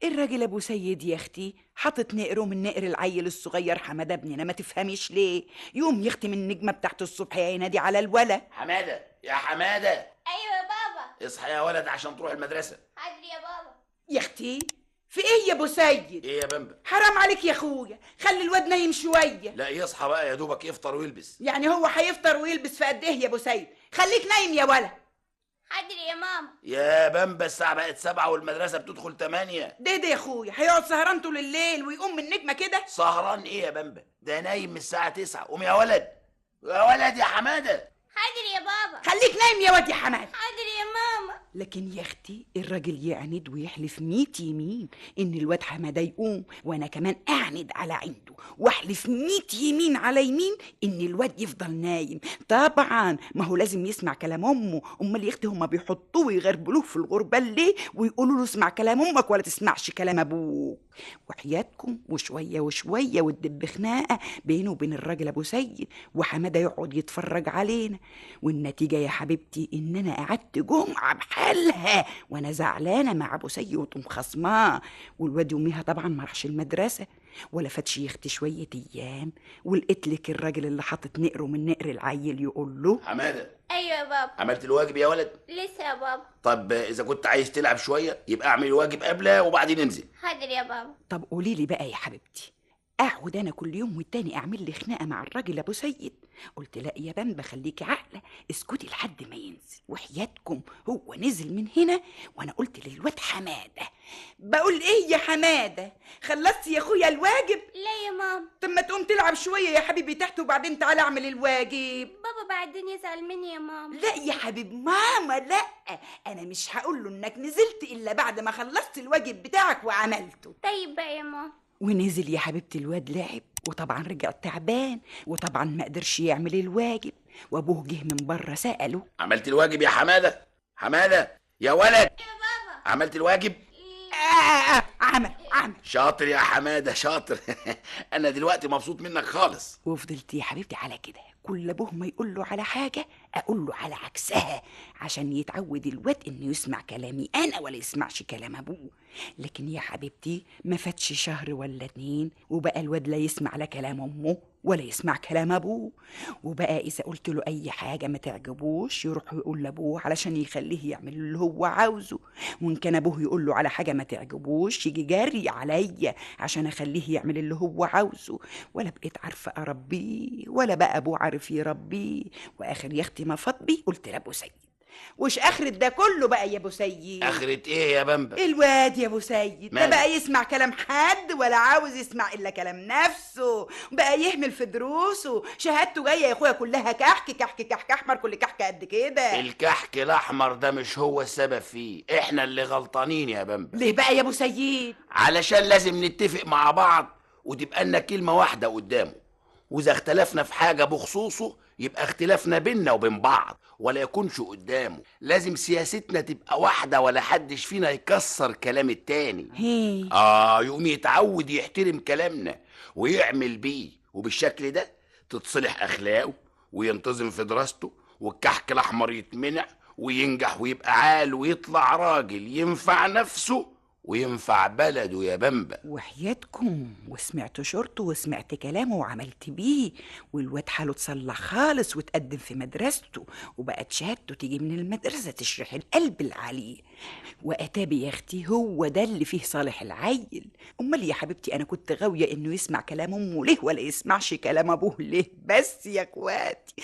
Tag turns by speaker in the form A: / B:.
A: الراجل ابو سيد يا اختي حاطط نقره من نقر العيل الصغير حماده ابننا، ما تفهميش ليه يوم يختم النجمه بتاعت الصبح ينادي على الولا.
B: حماده يا حماده.
C: ايوه يا بابا.
B: اصحى يا ولد عشان تروح المدرسه.
C: حاضر يا بابا.
A: يا اختي في ايه يا ابو سيد؟
B: ايه يا بمبا؟
A: حرام عليك يا اخويا، خلي الواد نايم شويه.
B: لا يصحى بقى، يا دوبك يفطر ويلبس.
A: يعني هو هيفطر ويلبس في قد ايه يا ابو سيد؟ خليك نايم يا ولا.
C: حاضر يا ماما.
B: يا بمبا الساعه بقت 7 والمدرسه بتدخل 8.
A: ده يا اخويا هيقعد سهران طول الليل ويقوم من النجمه كده؟
B: سهران ايه يا بمبا؟ ده نايم من الساعه 9. قوم يا ولد، يا ولد يا حماده.
C: حاضر يا بابا.
A: خليك نايم يا واد يا حماد.
C: حاضر يا ماما.
A: لكن يا اختي الراجل يعند ويحلف 100 يمين ان الواد حماده يقوم، وانا كمان اعند على عنده واحلف 100 يمين على يمين ان الواد يفضل نايم. طبعا ما هو لازم يسمع كلام امه، امال يا اختي هما بيحطوه ويغربلوه في الغربه ليه ويقولوا له اسمع كلام امك ولا تسمعش كلام ابوك؟ وحياتكم وشويه وشويه وتدب خناقه بينه وبين الراجل ابو سيد، وحماده يقعد يتفرج علينا، والنتيجه يا حبيبتي ان انا قعدت جمعه بحالها وانا زعلانه مع ابو سيد ومخصماه، والواد يوميها طبعا ما راحش المدرسه ولا فاتش يا اختي شويه ايام، ولقيت لك الراجل اللي حاطط نقره من نقر العيل يقول له
B: حماده.
C: ايوه يا بابا.
B: عملت الواجب يا ولد؟
C: لسه يا بابا.
B: طب اذا كنت عايز تلعب شويه يبقى اعمل الواجب قبله وبعدين انزل.
C: حاضر يا بابا.
A: طب قولي لي بقى يا حبيبتي، اقعد انا كل يوم والتاني اعمل لي خناقه مع الراجل ابو سيد؟ قلت لا يا بمبا خليكي عاقله، اسكتي لحد ما ينزل، وحياتكم هو نزل من هنا وانا قلت للواد حماده. بقول ايه يا حماده، خلصت يا اخويا الواجب؟
C: لا يا ماما.
A: طب ما تقوم تلعب شويه يا حبيبي تحت وبعدين تعالى اعمل الواجب.
C: بابا بعدين يزعل مني يا ماما.
A: لا يا حبيب ماما لا، انا مش هقول له انك نزلت الا بعد ما خلصت الواجب بتاعك وعملته.
C: طيب بقى يا ماما.
A: ونزل يا حبيبتي الواد لعب، وطبعا رجع تعبان، وطبعا ما قدرش يعمل الواجب، وابوه جه من بره سأله
B: عملت الواجب يا حماده؟ حماده يا ولد.
C: يا بابا.
B: عملت الواجب؟
A: عمل.
B: شاطر يا حماده شاطر. انا دلوقتي مبسوط منك خالص.
A: وفضلت يا حبيبتي على كده، كل ابوه ما يقول له على حاجه اقول له على عكسها، عشان يتعود الواد انه يسمع كلامي انا ولا يسمعش كلام ابوه. لكن يا حبيبتي ما فاتش شهر ولا 2 وبقى الواد لا يسمع لا كلام امه ولا يسمع كلام ابوه، وبقى اذا قلت له اي حاجه ما تعجبوش يروح يقول لابوه علشان يخليه يعمل اللي هو عاوزه، وان كان ابوه يقول له على حاجه ما تعجبوش يجي جري عليا عشان اخليه يعمل اللي هو عاوزه، ولا بقيت عارفه اربيه ولا بقى ابوه عارف يربيه، واخر يا اختي ما فاض بيه قلت لابو سيد. وش اخرة ده كله بقى يا ابو سيد؟
B: اخرة ايه يا بمبا؟
A: الواد يا ابو سيد ده بقى يسمع كلام حد ولا عاوز يسمع الا كلام نفسه، بقى يهمل في دروسه، شهادته جايه يا اخويا كلها كحك كحك كحك احمر، كل كحك قد كده.
B: الكحك الاحمر ده مش هو السبب فيه، احنا اللي غلطانين يا بمبا.
A: ليه بقى يا ابو سيد؟
B: علشان لازم نتفق مع بعض وتبقى لنا كلمه واحده قدامه، واذا اختلفنا في حاجه بخصوصه يبقى اختلافنا بينا وبين بعض ولا يكونش قدامه. لازم سياستنا تبقى واحده ولا حدش فينا يكسر كلام التاني. يقوم يتعود يحترم كلامنا ويعمل بيه، وبالشكل ده تتصلح اخلاقه وينتظم في دراسته، والكحك الاحمر يتمنع وينجح ويبقى عال ويطلع راجل ينفع نفسه وينفع بلده يا بمبا.
A: وحياتكم وسمعت شرطه وسمعت كلامه وعملت بيه، والواد حاله اتصلح خالص وتقدم في مدرسته، وبقت شهادته تيجي من المدرسة تشرح القلب العليه، وأتابي يا اختي هو ده اللي فيه صالح العيل. امال يا حبيبتي انا كنت غاويه انه يسمع كلام امه ليه ولا يسمعش كلام ابوه ليه بس يا اخواتي؟